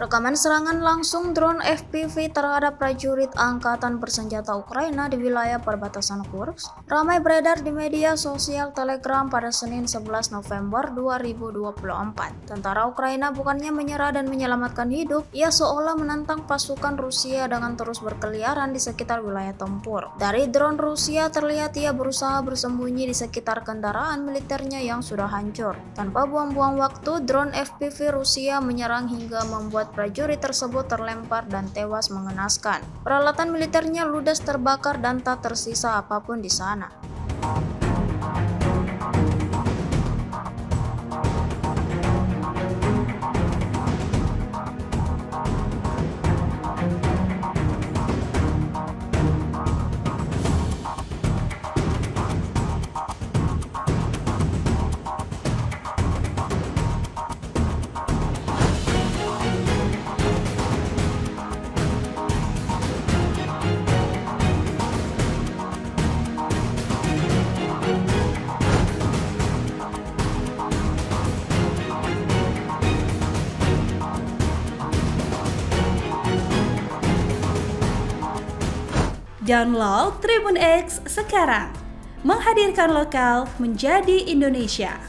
Rekaman serangan langsung drone FPV terhadap prajurit Angkatan Bersenjata Ukraina di wilayah perbatasan Kursk ramai beredar di media sosial Telegram pada Senin 11 November 2024. Tentara Ukraina bukannya menyerah dan menyelamatkan hidup, ia seolah menantang pasukan Rusia dengan terus berkeliaran di sekitar wilayah tempur. Dari drone Rusia terlihat ia berusaha bersembunyi di sekitar kendaraan militernya yang sudah hancur. Tanpa buang-buang waktu, drone FPV Rusia menyerang hingga membuat prajurit tersebut terlempar dan tewas mengenaskan. Peralatan militernya ludes terbakar dan tak tersisa apapun di sana. Download Tribun X sekarang, menghadirkan lokal menjadi Indonesia.